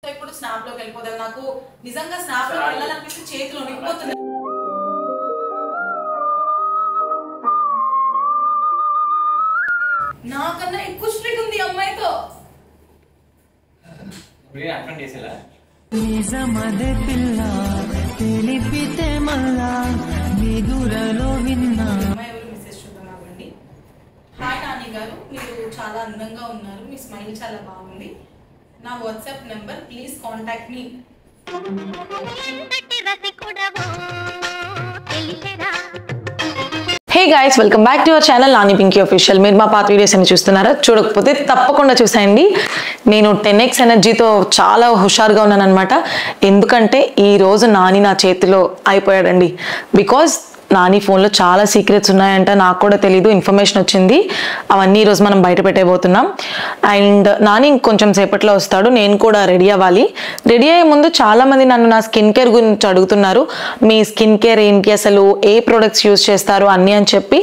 ఇప్పుడు స్నాప్ లోకి వెళ్ళిపోతాను. నాకు నిజంగా స్నాప్ లోకి వెళ్ళాలనిపిస్తే చేతులు వణికిపోతుంది. నాకన్నా ఎక్కువ స్ట్రిక్ట్ ఉంది అమ్మాయితో. అటెండ్ చేసేలా నిజమదే పిల్ల తెలిపితే మళ్ళా నిదురలో విన్నా. అమ్మాయి ఎవరు మెసేజ్ చూద్దామండి. హాయ్ నాని గారు, మీరు చాలా అందంగా ఉన్నారు, మీ స్మైల్ చాలా బాగుంది. నా WhatsApp number please contact me. Hey guys, welcome back to our channel Nani Pinky official. మీరు మా పాత వీడియోస్ అని చూస్తున్నారా? చూడకపోతే తప్పకుండా చూసేయండి. నేను 10x ఎనర్జీతో చాలా హుషారుగా ఉన్నాను అనమాట. ఎందుకంటే ఈరోజు నాని నా చేతిలో అయిపోయాడండి. బికాజ్ నాని ఫోన్లో చాలా సీక్రెట్స్ ఉన్నాయంట, నాకు కూడా తెలీదు, ఇన్ఫర్మేషన్ వచ్చింది. అవన్నీ ఈరోజు మనం బయట పెట్టేయబోతున్నాం. అండ్ నాని కొంచెం సేపట్లో వస్తాడు, నేను కూడా రెడీ అవ్వాలి. రెడీ అయ్యే ముందు చాలామంది నన్ను నా స్కిన్ కేర్ గురించి అడుగుతున్నారు. మీ స్కిన్ కేర్ ఏంటి, అసలు ఏ ప్రొడక్ట్స్ యూజ్ చేస్తారు అన్నీ అని చెప్పి.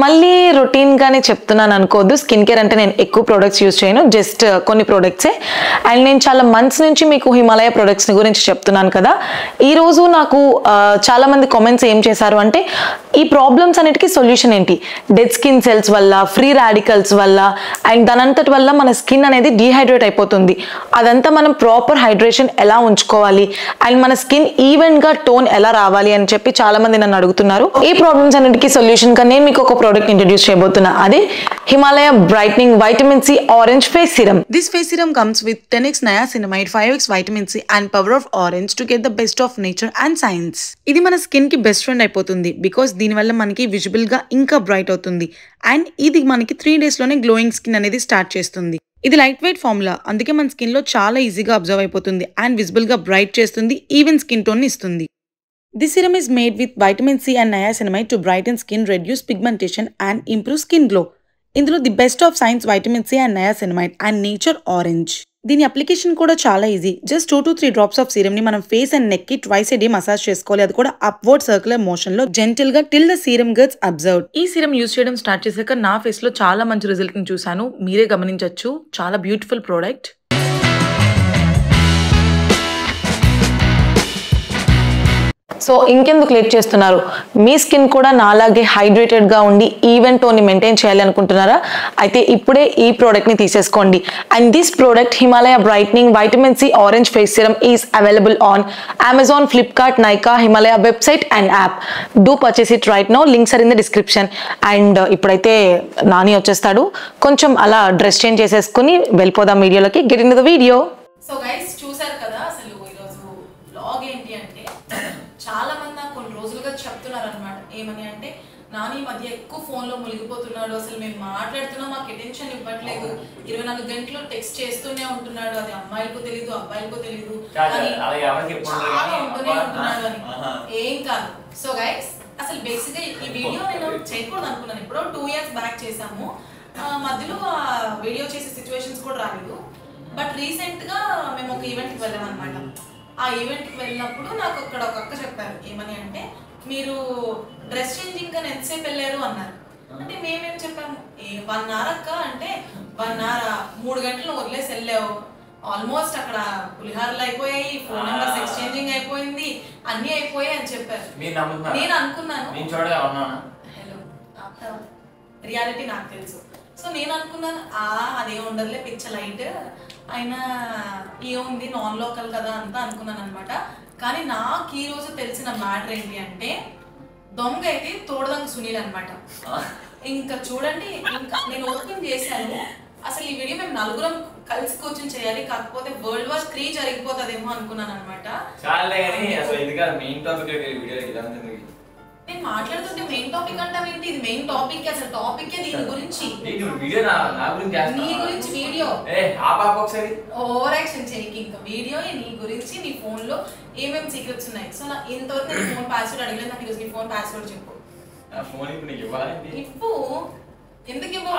మళ్ళీ రొటీన్గానే చెప్తున్నాను అనుకోవద్దు. స్కిన్ కేర్ అంటే నేను ఎక్కువ ప్రొడక్ట్స్ యూజ్ చేయను, జస్ట్ కొన్ని ప్రొడక్ట్సే. అండ్ నేను చాలా మంత్స్ నుంచి మీకు హిమాలయ ప్రొడక్ట్స్ గురించి చెప్తున్నాను కదా. ఈరోజు నాకు చాలామంది కామెంట్స్ ఏం చేశారు అంటే, ఈ ప్రాబ్లమ్స్ అన్నిటికీ సొల్యూషన్ ఏంటి? డెడ్ స్కిన్ సెల్స్ వల్ల, ఫ్రీ రాడికల్స్ వల్ల, అండ్ దానంతటి వల్ల మన స్కిన్ అనేది డీహైడ్రేట్ అయిపోతుంది. అదంతా మనం ప్రాపర్ హైడ్రేషన్ ఎలా ఉంచుకోవాలి, అండ్ మన స్కిన్ ఈవెన్గా టోన్ ఎలా రావాలి అని చెప్పి చాలా మంది నన్ను అడుగుతున్నారు. ఈ ప్రాబ్లమ్స్ అన్నిటికీ సొల్యూషన్ గా నేను మీకు ఒక ప్రోడక్ట్ ఇంట్రడ్యూస్ చేయబోతున్నా. అదే Himalaya brightening vitamin C orange face serum. This face serum comes with 10x niacinamide, 5x vitamin C and power of orange to get the best of nature and science. ఇది మన skin కి best friend అయిపోతుంది. Because దీనివల్ల మనకి visible గా ఇంకా bright అవుతుంది. And ఇది మనకి 3 days లోనే గ్లోయింగ్ స్కిన్ అనేది స్టార్ట్ చేస్తుంది. ఇది లైట్ వెయిట్ ఫార్ములా, అందుకే మన స్కిన్ లో చాలా ఈజీగా అబ్జర్వ్ అయిపోతుంది అండ్ విజిబుల్ గా బ్రైట్ చేస్తుంది, ఈవెన్ స్కిన్ టోన్ ఇస్తుంది. This serum is made with vitamin C and niacinamide to brighten skin, reduce pigmentation and improve skin glow. ఇందులో the best of science, vitamin C and niacinamide and nature orange. దీని application కూడా చాలా easy. Just 2 to 3 drops of serum ని మనం face and neck కి twice a day massage చేసుకోవాలి. అది కూడా అప్వర్డ్ సర్క్యులర్ మోషన్ లో జెంటిల్ గా till the serum gets observed. ఈ సీరమ్ యూజ్ చేయడం స్టార్ట్ చేశాక నా ఫేస్ లో చాలా మంచి రిజల్ట్ ని చూసాను, మీరే గమనించవచ్చు. చాలా బ్యూటిఫుల్ ప్రోడక్ట్. సో ఇంకెందుకు లేట్ చేస్తున్నారు? మీ స్కిన్ కూడా నాలాగే హైడ్రేటెడ్గా ఉండి ఈవెన్ టోన్ని మెయింటైన్ చేయాలి అనుకుంటున్నారా? అయితే ఇప్పుడే ఈ ప్రోడక్ట్ని తీసేసుకోండి. And this product Himalaya brightening vitamin C orange face serum is available on Amazon, Flipkart, Nykaa, Himalaya website and app. Do purchase it right now, links are in the description. And ఇప్పుడైతే నాని వచ్చేస్తాడు, కొంచెం అలా డ్రెస్ చేంజ్ చేసేసుకుని వెళ్ళిపోదాం వీడియోలోకి. Get in the video. So guys, చూసారు కదా అసలు ఈరోజు వ్లాగ్ ఏంటి అంటే, చాలా మంది నాకు కొన్ని రోజులుగా చెప్తున్నారు అనమాట. ఏమని అంటే, నాని మధ్య ఎక్కువ ఫోన్ లో మునిగిపోతున్నాడు, అసలు మేము మాట్లాడుతున్నా మాకు అటెన్షన్ ఇవ్వట్లేదు, 24 గంటలు టెక్స్ట్ చేస్తూనే ఉంటున్నాడు, అది అమ్మాయిలకు తెలీదు అబ్బాయిలకు తెలీదు అని చాలా ఉంటూనే ఉంటున్నాడు అని. ఏం కాదు. సో గైస్, అసలు బేసిక్ గా ఈ వీడియో నేను చేయకూడదు అనుకున్నాను. ఎప్పుడో 2 years బ్యాక్ చేసాము, మధ్యలో ఆ వీడియో చేసే సిచ్యువేషన్స్ కూడా రాలేదు. బట్ రీసెంట్ గా మేము ఒక ఈవెంట్కి వెళ్ళాం అనమాట. ఆ ఈవెంట్కి వెళ్ళినప్పుడు నాకు అక్కడ ఒక అక్క చెప్పారు, ఏమని అంటే, మీరు డ్రెస్ చేంజింగ్ అని ఎంతసేపు వెళ్ళారు అన్నారు. అంటే మేమేం చెప్పాము, 1 hour అక్క అంటే 1 hour 3 గంటలు వదిలేసి వెళ్ళావు, ఆల్మోస్ట్ అక్కడ పులిహారలు అయిపోయాయి, ఫోన్ నెంబర్స్ ఎక్స్చేంజింగ్ అయిపోయింది, అన్ని అయిపోయాయి అని చెప్పారు. నేను అనుకున్నాను, హలో రియాలిటీ నాకు తెలుసు. సో నేను అనుకున్నాను, అదే ఉండదులే పిచ్చ లైట్ అయినా ఏముంది, నాన్ లోకల్ కదా అంతా అనుకున్నాను అనమాట. కానీ నాకు ఈ రోజు తెలిసిన మ్యాటర్ ఏంటి అంటే, దొంగ అయితే తోడదంగ సునీల్ అనమాట. ఇంకా చూడండి, ఇంకా నేను ఓపెన్ చేశాను. అసలు ఈ వీడియో మేము 4 కలిసి కూర్చొని చేయాలి, కాకపోతే World War III జరిగిపోతుందేమో అనుకున్నాను అనమాట. నేను మాట్లాడుతుంటే మెయిన్ టాపిక్ అంటావేంటి? ఇది మెయిన్ టాపిక్, అసలు టాపిక్ దీని గురించి, నీ గురించి వీడియో. ఓవర్ యాక్షన్ చేయకి, ఇంకా వీడియో నీ గురించి, నీ ఫోన్ లో ఏమేమి సీక్రెట్స్ ఉన్నాయి. సో నా ఇంతవరకు నీ ఫోన్ పాస్వర్డ్ అడిగలేదు, నాకు ఈరోజు నీ ఫోన్ పాస్వర్డ్ చెప్పు. ఇప్పు ఎందుకు ఇవ్వు?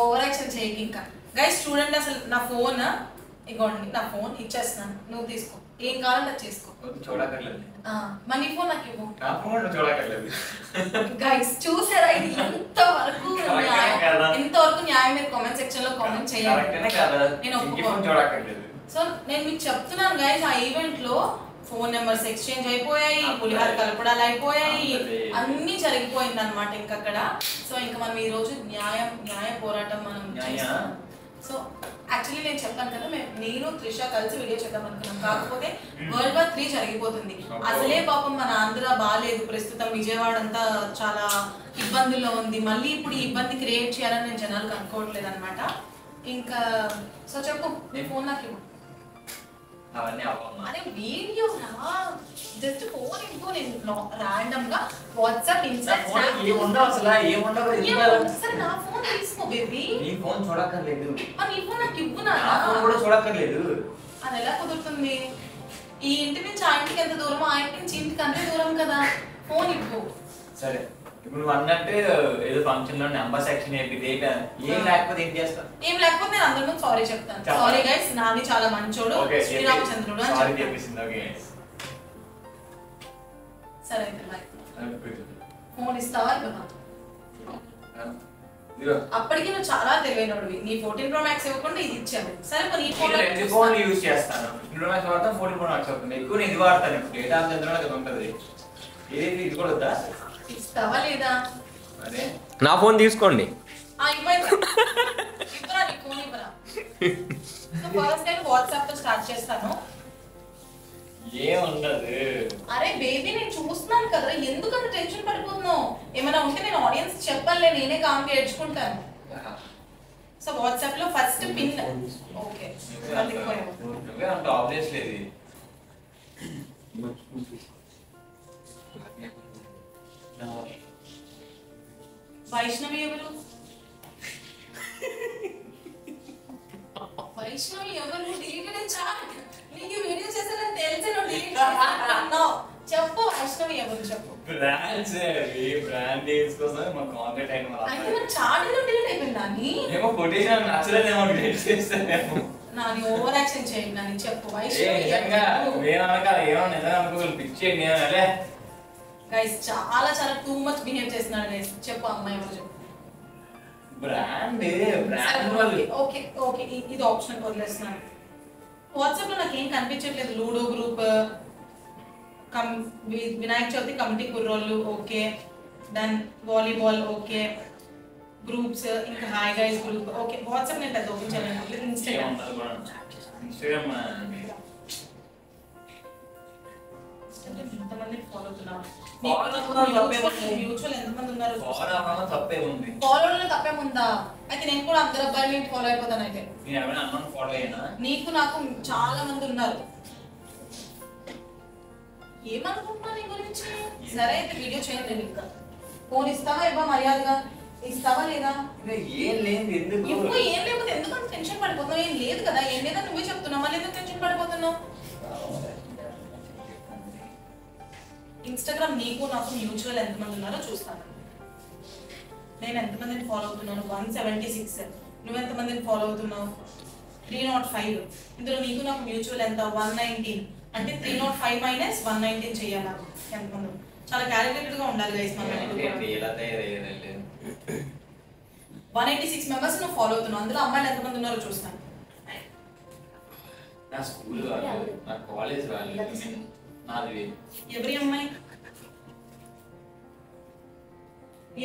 ఓవర్ యాక్షన్ చేయకి. ఇంకా గైస్ చూడండి, అసలు నా ఫోన్ ఇగోండి, నా ఫోన్ ఇచ్చేస్తున్నాను, నువ్వు తీసుకో, ఏం కావాలంటే అది చేసుకో. మనీ ఫోన్ నాకు ఇవ్వు. గైస్ చూసారా, ఇది ఎంతవరకు న్యాయం, మీరు కామెంట్ సెక్షన్ లో కామెంట్ చేయాలి. నేను ఒప్పుకోను. సో నేను మీకు చెప్తున్నాను గైస్, ఆ ఈవెంట్ లో ఫోన్ నెంబర్స్ ఎక్స్చేంజ్ అయిపోయాయి, పులిహార కలపడాలు అయిపోయాయి, అన్ని జరిగిపోయింది అనమాట ఇంక అక్కడ. సో ఇంకా మనం ఈ రోజు న్యాయ పోరాటం మనం చేస్తాం. సో యాక్చువల్లీ నేను చెప్పాను కదా, నేను త్రిష కలిసి వీడియో చేద్దాం అనుకున్నాం, కాకపోతే World War III జరిగిపోతుంది. అసలే పాపం మన ఆంధ్ర బాగాలేదు ప్రస్తుతం, విజయవాడ అంతా చాలా ఇబ్బందుల్లో ఉంది, మళ్ళీ ఇప్పుడు ఈ ఇబ్బంది క్రియేట్ చేయాలని నేను జనాలకు అనుకోవట్లేదు అనమాట. ఇంకా సో చెప్పు, నీ ఫోన్ నాకు ఇవ్వు. అరే వీడియో జస్ట్ ఫోన్ ఇంకో నేను ర్యాండమ్ గా వాట్సాప్ ఇన్స్టాగ్రామ్ సరే నా ఫోన్ తీసుకో బేబీ. నీ ఫోన్ చూడక్కర్లేదు, నీ ఫోన్ నాకు ఇవ్వు. నా ఫోన్ కూడా చూడక్కర్లేదు. అది ఎలా కుదురుతుంది? ఈ ఇంటి నుంచి ఆ ఇంటికి ఎంత దూరం, ఆ ఇంటి నుంచి ఇంటికి అంతే దూరం కదా. ఫోన్ ఇవ్వు. సరే ఇప్పుడు నువ్వు అన్నట్టు ఏదో ఫంక్షన్ లో నెంబర్ సెక్షన్ ఏం లేకపోతే ఏం చేస్తాను? ఏం లేకపోతే నేను అందరి ముందు సారీ చెప్తాను. సారీ గైస్, నాని చాలా మంచోడు, శ్రీరామచంద్రుడు అని చెప్తాను. సరే అయితే బాయ్. ఫోన్ ఇస్తావా? అప్పటికి నువ్వు చాలా తెలివైనోడివి, నీ 14 Pro Max ఇవ్వకుండా ఇది ఇచ్చావు. సరే నీ ఫోన్ యూజ్ చేస్తాను, 15 Pro Max వాడతాను, 14 Pro Max అవుతుంది. ఎక్కువ నేను ఇది వాడతాను, ఇప్పుడు డేటా చంద్రుడు ఉంటుంది. ఏది ఇది కూడా వద్దా? ఇస్తావా లేదా? అదే నా ఫోన్ తీసుకోండి. వాట్సాప్ తో స్టార్ట్ చేస్తాను. ఏముండదు. అరే బేబీ నేను చూస్తున్నాను కదా, ఎందుకంత టెన్షన్ పడిపోతున్నావు? ఏమైనా ఉంటే నేను ఆడియన్స్ చెప్పాలే, నేనే కామ్ ఏడ్చుకుంటాను. సో వాట్సాప్ లో ఫస్ట్ పిన్. ఓకే ఆబ్వియస్లీ ఇది వైష్ణవి ఎవరు? వైష్ణవి ఎవరు? Deleted chat. నీకు వీడియో చేసానని తెలిసి నువ్వు డిలీట్ చేస్తున్నావు. చెప్పు వైష్ణవి ఎవరు చెప్పు. బ్రాండ్స్ బ్రాండ్ డీల్స్ కోసం మా కాంటాక్ట్ అయిన వాళ్ళ అయితే మన చాట్ ఏదో డిలీట్ అయిపోయిందా? నీ ఏమో కొటేషన్ నచ్చలేదేమో డిలీట్ చేస్తానేమో. నాని ఓవర్ యాక్షన్ చేయండి. నాని చెప్పు వైష్ణవి నిజంగా నేను అనకాల ఏమో నిజంగా అనుకోవాలి పిచ్చి నేను అలే. గైస్ చాలా చాలా టూ మచ్ బిహేవ్ చేస్తున్నాడు గైస్. చెప్పు అమ్మాయి ఎవరు చెప్పు. బ్రాండ్ వాళ్ళు ఓకే ఓకే ఇది ఆప్షన్ వదిలేస్తున్నాను. వాట్సాప్ లో నాకు ఏం కనిపించట్లేదు. Ludo group, Vinayaka Chavithi committee కుర్రోళ్ళు okay done, volleyball okay, groups ఇంకా hi guys group okay. WhatsApp నేను పెద్ద ఓపెన్ చేయలేదు. ఇన్స్టాగ్రామ్ ఎంతమంది ఫాలో అవుతున్నారు? మ్యూచువల్ ఎంతమంది ఉన్నారు? ఫాలో తప్పేముందా? అయితే నేను కూడా అందరు అబ్బాయిని ఫాలో అయిపోతాను. అయితే నీకు నాకు చాలా మంది ఉన్నారు. ఏమనుకుంటున్నా నీ గురించి? సరే అయితే వీడియో చేయండి. ఇంకా ఫోన్ ఇస్తావా ఇవ్వ? మర్యాదగా ఇస్తావా లేదా? ఏం లేదు ఇప్పుడు ఏం లేకపోతే ఎందుకంత టెన్షన్ పడిపోతున్నావు? ఏం లేదు కదా, ఏం లేదా నువ్వే చెప్తున్నావు, మళ్ళీ ఎందుకు టెన్షన్ పడిపోతున్నావు? ఇన్స్టాగ్రామ్ నీకు నాకు మ్యూచువల్ ఎంతమంది ఉన్నారో చూస్తాను. నేను ఎంతమందిని ఫాలో అవుతున్నాను? 176. నువ్వు ఎంతమందిని ఫాలో అవుతున్నావు? 305. ఇందులో నీకు నాకు మ్యూచువల్ ఎంత? 119. అంటే 305 మైనస్ 119 చేయాలా? ఎంతమంది? చాలా క్యాలిక్యులేటెడ్ గా ఉండాలి గైస్. మనం 186 మెంబర్స్ నువ్వు ఫాలో అవుతున్నావు. అందులో అమ్మాయిలు ఎంతమంది ఉన్నారో చూస్తాను. నా స్కూల్ వాళ్ళు, నా కాలేజ్ వాళ్ళు, నాది. ఎవరి అమ్మాయి?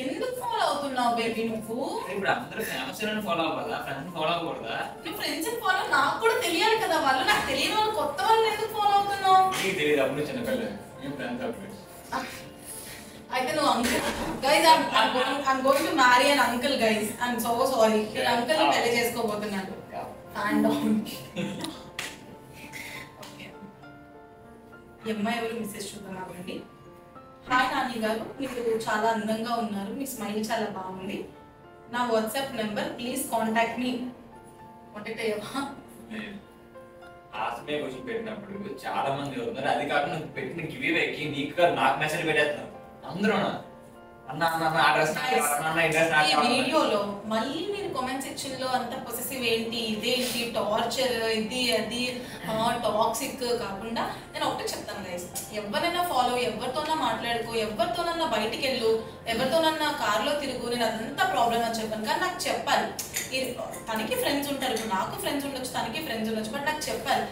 ఎందుకు ఫాలో అవుతున్నావు బేబీ నువ్వు? ఇప్పుడు అందరూ ఫేమస్ ఫాలో అవ్వాలా? ఫ్రెండ్స్ ఫాలో అవ్వకూడదా? నువ్వు ఫ్రెండ్స్ ఫాలో, నాకు కూడా తెలియాలి కదా. వాళ్ళు నాకు తెలియని వాళ్ళు, కొత్త వాళ్ళని ఎందుకు ఫాలో అవుతున్నావు? నీకు తెలియదు, అప్పుడు చిన్నపిల్ల ఫ్రెండ్స్ అప్పుడు. అయితే నువ్వు uncle guys, I'm going to marry an uncle guys. I'm so sorry. నేను అంకుల్ ని పెళ్లి చేసుకోబోతున్నాను. అండ్ ఓకే అమ్మాయి ఎవరు మెసేజ్ చూద్దాం ఆగండి. హాయ్ నాని గారు, మీరు చాలా అందంగా ఉన్నారు, మీ స్మైల్ చాలా బాగుంది. నా WhatsApp number please contact me. Contact అయ్యావా? ఆస్మే క్వశ్చన్ పెట్టినప్పుడు చాలా మంది ఉన్నారు. అది కాకుండా నువ్వు పెట్టిన గివ్ అవేకి నీకు కాదు నాకు మెసేజ్ పెట్టేస్తున్నావు అందరూ. ఈ వీడియోలో మళ్ళీ మీరు కామెంట్ సెక్షన్ లో అంత పొసెసివ్ ఏంటి, ఇదేంటి, టార్చర్, ఇది అది టాక్సిక్ కాకుండా నేను ఒకటే చెప్తాను గైస్, ఎవరైనా ఫాలో, ఎవరితోనా మాట్లాడుకో, ఎవరితోనన్నా బయటికి వెళ్ళు, ఎవరితోనన్నా కార్లో తిరుగు, నేను అదంతా ప్రాబ్లం అని చెప్పాను. కానీ నాకు చెప్పాలి, తనకి ఫ్రెండ్స్ ఉంటారు, ఇప్పుడు నాకు ఫ్రెండ్స్ ఉండొచ్చు, తనకి ఫ్రెండ్స్ ఉండొచ్చు, బట్ నాకు చెప్పాలి,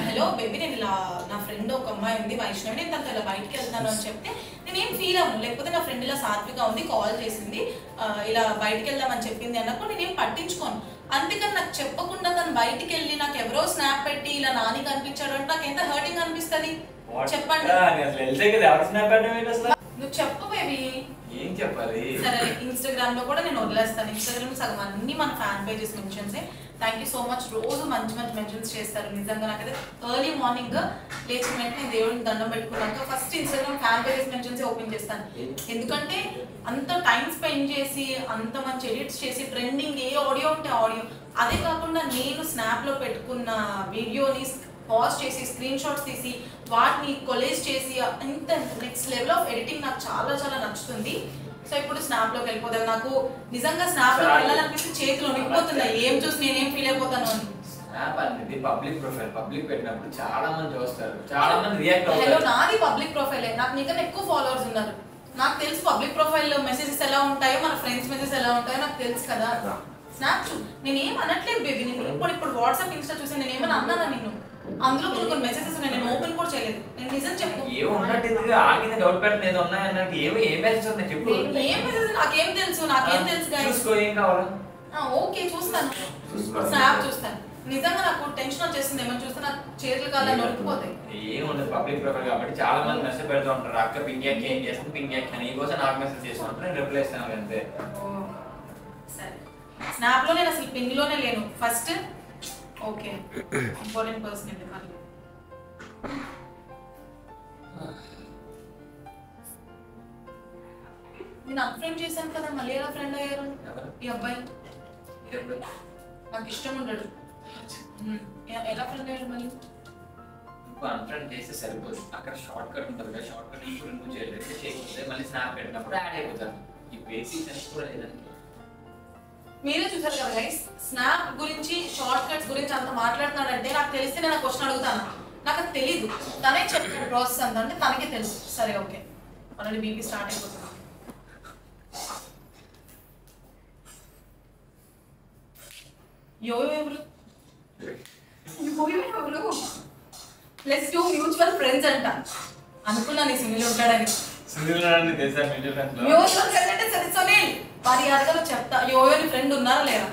హలో బేబీ నేను ఇలా నా ఫ్రెండ్ ఒక అమ్మాయి ఉంది వైష్ణవి, నేను తనతో ఇలా బయటికి వెళ్తాను అని చెప్తే నేనేం ఫీల్ అవ్వను. లేకపోతే నా ఫ్రెండ్ ఇలా సాత్విక ఉంది కాల్ చేసింది ఇలా బయటికి వెళ్దామని చెప్పింది అన్నప్పుడు నేనేం పట్టించుకోను. అంతేకాని నాకు చెప్పకుండా తను బయటికి వెళ్ళి నాకు ఎవరో స్నాప్ పెట్టి ఇలా నాని కనిపించాడు అంటే నాకు ఎంత హర్టింగ్ అనిపిస్తుంది చెప్పండి. నువ్వు చెప్పు బేబీ, ఏం చెప్పాలి? సరే ఇన్స్టాగ్రామ్ లో కూడా నేను వదిలేస్తాను. ఇన్స్టాగ్రామ్ సగం అన్ని మన fan pages mentions. Thank you so much, రోజు మంచి మంచి మెన్షన్స్ చేస్తారు. నిజంగా నాకైతే ఎర్లీ మార్నింగ్ లేచిన వెంటనే దేవుడిని దండం పెట్టుకున్నాక first Instagram fan pages mentions open చేస్తాను. ఎందుకంటే అంత టైం స్పెండ్ చేసి అంత మంచి ఎడిట్స్ చేసి ట్రెండింగ్ ఏ ఆడియో ఉంటే ఆడియో, అదే కాకుండా నేను స్నాప్ లో పెట్టుకున్న వీడియోని పాజ్ చేసి స్క్రీన్ షాట్స్ తీసి వాటిని కొలేజ్ చేసి ఇంత నెక్స్ట్ లెవెల్ ఆఫ్ ఎడిటింగ్ నాకు చాలా చాలా నచ్చుతుంది. సో ఇప్పుడు స్నాప్ లోకి వెళ్ళిపోతాను. నాకు నిజంగా స్నాప్ లో వెళ్ళాలనిపిస్తే చేతులు వణికిపోతున్నాయి, ఏం చూసి నేనేం ఫీల్ అయిపోతాను అని. స్నాప్ అనేది పబ్లిక్ ప్రొఫైల్, పబ్లిక్ పెట్టినప్పుడు చాలా మంది చూస్తారు, చాలా మంది రియాక్ట్ అవుతారు. హలో నాది పబ్లిక్ ప్రొఫైలే, నాకు నీకన్నా ఎక్కువ ఫాలోవర్స్ ఉన్నారు. నాకు తెలుసు పబ్లిక్ ప్రొఫైల్ మెసేజెస్ ఎలా ఉంటాయో, మన ఫ్రెండ్స్ మెసేజెస్ ఎలా ఉంటాయో నాకు తెలుసు కదా. స్నాప్ నేను ఏం అనట్లేదు బేబీ, నేను ఇప్పుడు వాట్సాప్ ఇన్స్టా చూసి నేను ఏమైనా అన్నానా? నేను అందులో కొన్ని మెసేజెస్ ఉన్నాయి, నేను ఓపెన్ కూడా చేయలేదు. నేను నిజం చెప్పు, ఏమో ఉన్నట్టు ఆగింది డౌట్ పెడుతుంది, ఏదో ఉన్నాయి అన్నట్టు ఏమో ఏం మెసేజ్ ఉంది చెప్పు. ఏం మెసేజ్ నాకేం తెలుసు, నాకేం తెలుసు గైస్. చూసుకో, ఏం కావాలా? ఓకే చూస్తాను, స్నాప్ చూస్తాను. నిజంగా నాకు టెన్షన్ వచ్చేస్తుంది, ఏమో చూస్తే నా చేతులు కాళ్ళ నొరికిపోతాయి. ఏముండదు పబ్లిక్ ప్రొఫైల్ కాబట్టి చాలా మంది మెసేజ్ పెడుతూ ఉంటారు, అక్క పింగ్యాక్ ఏం చేస్తుంది, పింగ్యాక్ అని కోసం నాకు మెసేజ్ చేస్తూ ఉంటారు, నేను రిప్లై ఇస్తాను అంతే. సరే స్నాప్ లో నేను అసలు పింగ్ లోనే లేను ఫస్ట్. ఓకే ఇంపార్టెంట్ పర్సన్ ఎందుకు నేను అన్ఫ్రెండ్ చేశాను కదా, మళ్ళీ ఎలా ఫ్రెండ్ అయ్యారు ఈ అబ్బాయి? నాకు ఇష్టం ఉండడు, ఎలా ఫ్రెండ్ అయ్యారు మళ్ళీ? అన్ఫ్రెండ్ చేస్తే సరిపోదు, అక్కడ షార్ట్ కట్ ఉంటుంది కదా, షార్ట్ కట్ ఇప్పుడు నువ్వు చేయకపోతే మళ్ళీ స్నాప్ పెట్టినప్పుడు యాడ్ అయిపోతారు. ఈ బేసిక్ సెన్స్ కూడా లేదండి. మీరే చూసారు కదా గైస్, స్నాప్ గురించి షార్ట్ కట్స్ గురించి అంత మాట్లాడుతున్నాడంటే నాకు తెలిస్తే నేను క్వశ్చన్ అడుగుతాను, నాకు అది తెలీదు. తనే చెప్పాడు ప్రాసెస్ అంత, అంటే తనకే తెలుసు. సరే ఓకే, ఆల్రెడీ బీపీ స్టార్ట్ అయిపోతుంది. యోయో ఎవరు? యోయో ఎవరు? లెట్స్ డూ మ్యూచువల్ ఫ్రెండ్స్ అంట. అనుకున్నాను ఈ సునీల్ ఉంటాడని. మ్యూచువల్ ఫ్రెండ్ అంటే సరే సునీల్ మరి అడగలు చెప్తా, యోయోని ఫ్రెండ్ ఉన్నారా లేరా?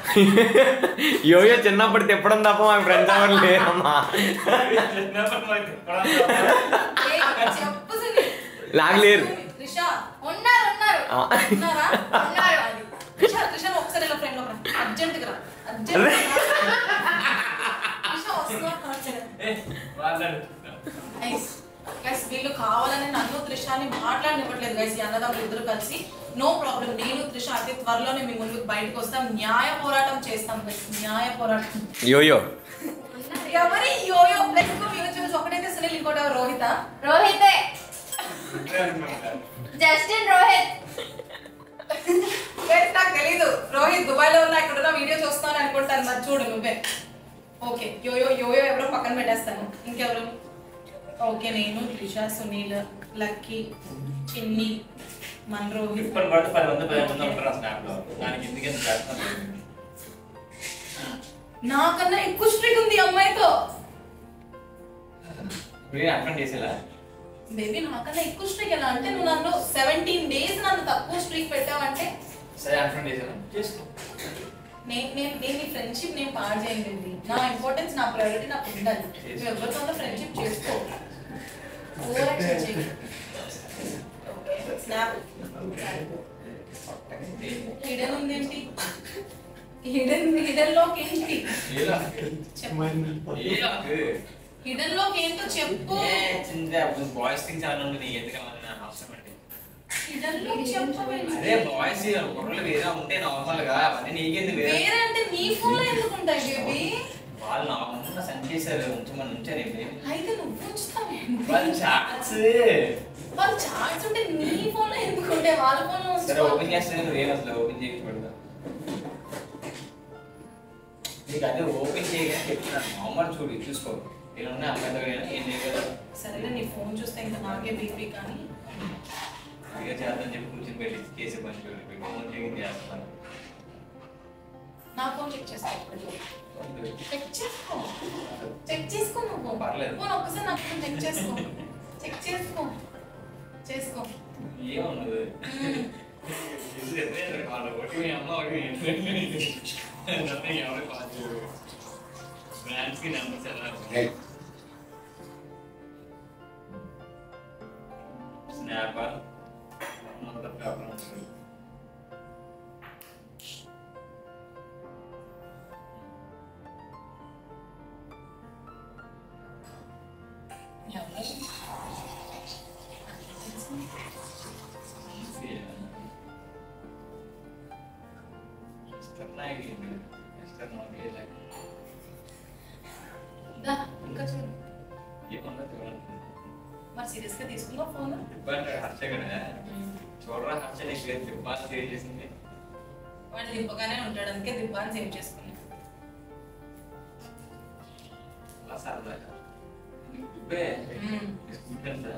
యోయో చిన్నప్పుడు తిప్పడం తప్ప మాకు ఫ్రెండ్స్ ఎవరు లేరమ్మా. చెప్పు సునీల్. నాకు లేరు. రిషా ఉన్నారా? రిషా ఒకసారి ఇలా ఫ్రెండ్ అర్జెంట్ గా గైస్ వీళ్ళు కావాలని నన్ను త్రిషాని మాట్లాడనివ్వట్లేదు గైస్. ఈ అన్నదమ్ములు ఇద్దరు కలిసి నో ప్రాబ్లం, నేను త్రిష అతి త్వరలోనే మీ ముందుకు బయటకు వస్తాం, న్యాయ పోరాటం చేస్తాం గైస్, న్యాయ పోరాటం. యోయో ఎవరి యోయో ప్లస్ మ్యూచువల్స్ ఒకటైతే సునీల్, ఇంకోటి ఎవరు? రోహిత. రోహితే జస్టిన్ రోహిత్. నాకు తెలీదు, రోహిత్ దుబాయ్ లో ఉన్నా ఇక్కడ వీడియో చూస్తాను అనుకుంటాను, మరి చూడు నువ్వే. ఓకే యోయో యోయో ఎవరో పక్కన పెట్టేస్తాను. ఇంకెవరు? ఓకే నేను, త్రిష, సునీల్, లక్కీ, చిన్ని, మన రోహిత్. నాకన్నా ఎక్కువ స్ట్రిక్ ఉంది అమ్మాయితో బేబీ, నాకన్నా ఎక్కువ స్ట్రిక్. ఎలా అంటే నువ్వు నన్ను 17 days నన్ను తక్కువ స్ట్రిక్ పెట్టావంటే నేను నీ ఫ్రెండ్షిప్ నేను పాడు చేయండి. నా ఇంపార్టెన్స్, నా ప్రయారిటీ నాకు ఉండాలి. నువ్వు ఎవరితో ఫ్రెండ్షిప్ చేసుకో. స్నాప్ హిడెన్ ఉందేంటి? హిడెన్ లోకి ఏంటి? హిడెన్ లోకి ఏంటో చెప్పు. బాయ్స్ థింగ్స్ అలా ఉంటుంది, ఎందుకంటే అదే బాయ్స్ వేరే ఉంటే నార్మల్ గా అవన్నీ నీకెందుకు? వేరే అంటే నీ ఫోన్ లో ఎందుకు ఉంటాయి బేబీ? వాళ్ళు నా ముందు సెండ్ చేశారు ఉంచమని ఉంచారు అయితే నువ్వు ఉంచుతావు వాళ్ళు చాట్స్ వాళ్ళు చార్ట్స్ ఉంటే నీ ఫోన్ లో ఎందుకు ఉంటే వాళ్ళ ఫోన్ లో సరే ఓపెన్ చేస్తే నువ్వు ఏం అసలు ఓపెన్ చేయక పెడతా నీకు అదే ఓపెన్ చేయగానే చెప్తున్నాను మామూలు చూడు చూసుకో ఇలా ఉన్నాయి అమ్మాయి ఏం చేయగలరు సరేలే నీ ఫోన్ చూస్తే ఇంకా నాకే బీపీ కానీ ఇక చేద్దాం చెప్పి కూర్చొని పెట్టి కేసు పని చూడండి ఫోన్ చేయని చేస్తాను నా ఫోన్ చెక్ చేసుకో చెక్ చేసుకో చెక్ చేసుకో నువ్వు పర్లేదు. ఫోన్ ఒక్కసారి నా ఫోన్ చెక్ చేసుకో చెక్ చేసుకో చేసుకో ఏమన్నది వాళ్ళ ఒకటి మీ అమ్మ ఒకటి ఎవరు కాదు బ్రాండ్స్కి నెంబర్స్ ఎలా స్నాపర్ అంత ప్రాబ్లం ఉంటుంది ఇంకా చూడు మరి సీరియస్ గా తీసుకున్నా ఫోన్ హర్ష కదా చూడరా హర్ష నీకు దిబ్బాలు సేవ్ చేసింది వాడు దిబ్బగానే ఉంటాడు అందుకే దిబ్బాని సేవ్ చేసుకున్నా అలా సరదాగా దిబ్బే తీసుకుంటా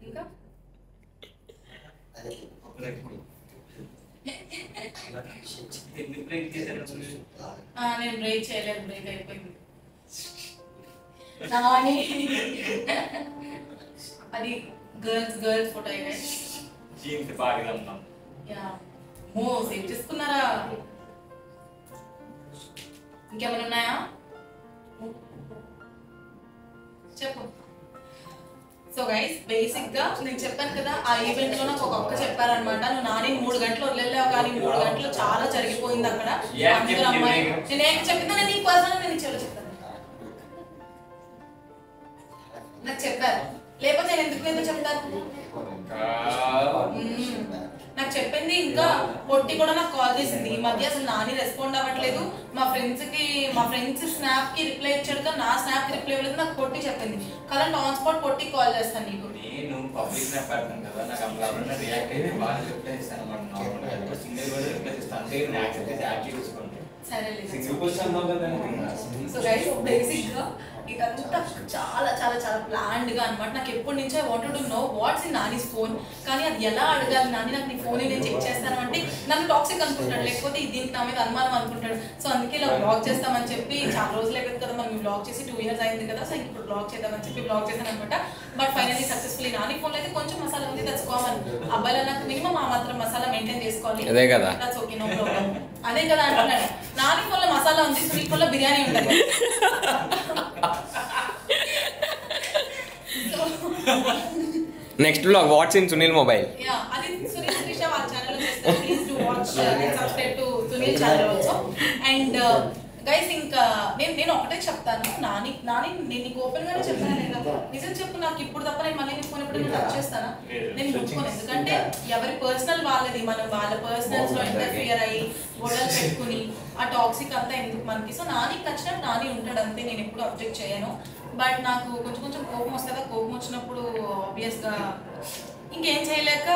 ఇంకా ఎందుకు బ్రేక్ చేశాను నేను బ్రేక్ చేయలేదు బ్రేక్ అయిపోయింది నాని అది గర్ల్స్ ఫోటో అయినా జీన్స్ బాగా అమ్మాం యా మో సేవ్ చేసుకున్నారా ఇంకేమైనా ఉన్నాయా చెప్పు సో గైస్ బేసిక్ గా నేను చెప్పాను కదా ఆ ఈవెంట్ లో నాకు ఒక అక్క చెప్పారనమాట నువ్వు నాని 3 గంటలు వదిలేవు కానీ 3 గంటలు చాలా జరిగిపోయింది అక్కడ అందులో అమ్మాయి నేను ఏం చెప్పిందా నేను నీకు పర్సనల్ నేను చెప్తాను నాకు చెప్పారు లేకపోతే నేను ఎందుకు చెప్తాను నాకు చెప్పింది ఇంకా పొట్టి కూడా నాకు కాల్ చేసింది ఈ మధ్య అసలు నాని రెస్పాండ్ అవ్వట్లేదు మా ఫ్రెండ్స్ స్నాప్ కి రిప్లై ఇచ్చాడు కానీ నా స్నాప్ కి రిప్లై ఇవ్వలేదు నాకు పొట్టి చెప్పింది కదా ఆన్ స్పాట్ పొట్టి కాల్ చేస్తాను నీకు నేను పబ్లిక్ స్నాప్ పెడతాను కదా నాకు అమ్మ రియాక్ట్ అయితే బాగా రిప్లై ఇస్తాను అన్నమాట నార్మల్గా సింగిల్ కూడా రిప్లై ఇస్తాను అంటే నేను యాక్సెప్ట్ చేసి యాక్టివ్ తీసుకోండి సరే సింగిల్ క్వశ్చన్ కదా సో గైస్ బేసిక్ గా ఇదంతా చాలా చాలా చాలా ప్లాన్డ్ గా అనమాట నాకు ఎప్పటి నుంచో I wanted to know what's in Nani's phone కానీ అది ఎలా అడగాలి నాని నాకు నీ ఫోన్ నేను చెక్ చేస్తాను అంటే నన్ను టాక్సిక్ అనుకుంటాడు లేకపోతే దీనికి నా మీద అనుమానం అనుకుంటాడు సో అందుకే ఇలా బ్లాగ్ చేస్తామని చెప్పి చాలా రోజులు అయిపోయింది కదా మనం బ్లాగ్ చేసి 2 years అయింది కదా సో ఇప్పుడు బ్లాగ్ చేద్దామని చెప్పి బ్లాగ్ చేశాను అనమాట but finally successfully Nani phone అయితే కొంచెం మసాలా ఉంది దట్స్ కామన్ అబ్బాయిలు నాకు మినిమం ఆ మాత్రం మసాలా మెయింటైన్ చేసుకోవాలి అదే కదా. దట్స్ ఓకే నో ప్రాబ్లం అదే కదా అంటున్నాడు నాని ఫోన్ లో మసాలా ఉంది సునీల్ ఫోన్ లో బిర్యానీ ఉంటుంది next blog what's in Sunil mobile Yeah, అది సునీల్ త్రిష వాళ్ళ ఛానల్ లో చేస్తారు please do watch and subscribe to Sunil channel also and guys ఇంకా నేను ఒకటే చెప్తాను నాని నేను నీకు ఓపెన్ గానే చెప్తాను కదా నిజం చెప్పు నాకు ఇప్పుడు తప్ప నేను మళ్ళీ నీ ఫోన్ ఎప్పుడైనా టచ్ చేస్తానా నేను ముట్టుకోను ఎందుకంటే ఎవరి పర్సనల్ వాళ్ళది మనం వాళ్ళ పర్సనల్స్ లో ఇంటర్ఫియర్ అయ్యి గొడవలు పెట్టుకుని ఆ టాక్సిక్ అంతా ఎందుకు మనకి సో నానికి నచ్చినట్టు నాని ఉంటాడు అంతే నేను ఎప్పుడు అబ్జెక్ట్ చేయను బట్ నాకు కొంచెం కోపం వస్తుందా కోపం వచ్చినప్పుడు ఆబ్వియస్గా ఇంకేం చేయలేక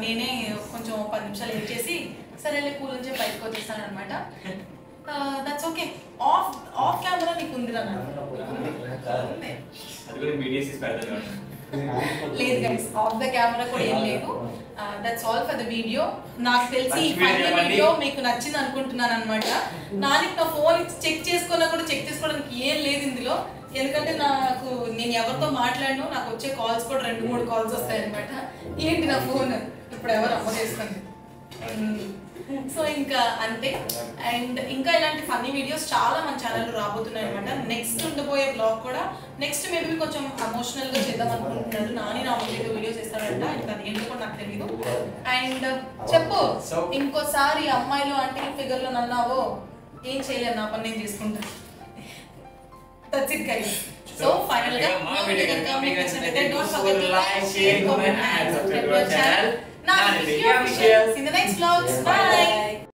నేనే కొంచెం 10 నిమిషాలు ఏం చేసి సరేలే కూల్ నుంచి బయటకు వచ్చేస్తాను అనమాట దట్స్ ఓకే ఆఫ్ కెమెరా నీకు ఉంది అది కూడా వీడియోస్ పెడతాను లేదు గైస్ ఆఫ్ ద కెమెరా కూడా ఏం లేదు that's all for the video నాకు తెలిసి ఈ వీడియో మీకు నచ్చింది అనుకుంటున్నాను అనమాట నాని నా ఫోన్ చెక్ చేసుకున్నా కూడా చెక్ చేసుకోవడానికి ఏం లేదు ఇందులో ఎందుకంటే నాకు నేను ఎవరితో మాట్లాడను నాకు వచ్చే కాల్స్ కూడా 2-3 కాల్స్ వస్తాయి అనమాట ఏంటి నా ఫోన్ ఇప్పుడు ఎవరు అమ్మ చేస్తుంది సో ఇంకా అంతే అండ్ ఇంకా ఇలాంటి ఫన్నీ వీడియోస్ చాలా మన ఛానల్లో రాబోతున్నాయి అనమాట నెక్స్ట్ ఉండబోయే బ్లాగ్ కూడా నెక్స్ట్ మేబీ కొంచెం ఎమోషనల్ గా చేద్దాం అనుకుంటున్నాడు నాని నా వీడియో చేస్తాడంట ఇంకా అది ఏంటో కూడా నాకు తెలియదు అండ్ చెప్పు ఇంకోసారి అమ్మాయిలు అంటే ఫిగర్ లో నన్నావో ఏం చేయలేదు నా పని నేను చేసుకుంటాను That's it, guys. So finally, మా వీడియో కనుక మీకు నచ్చినట్లయితే don't forget to like, share, comment and subscribe to our channel. Nani Pinky Official. See you in the next vlogs. Bye.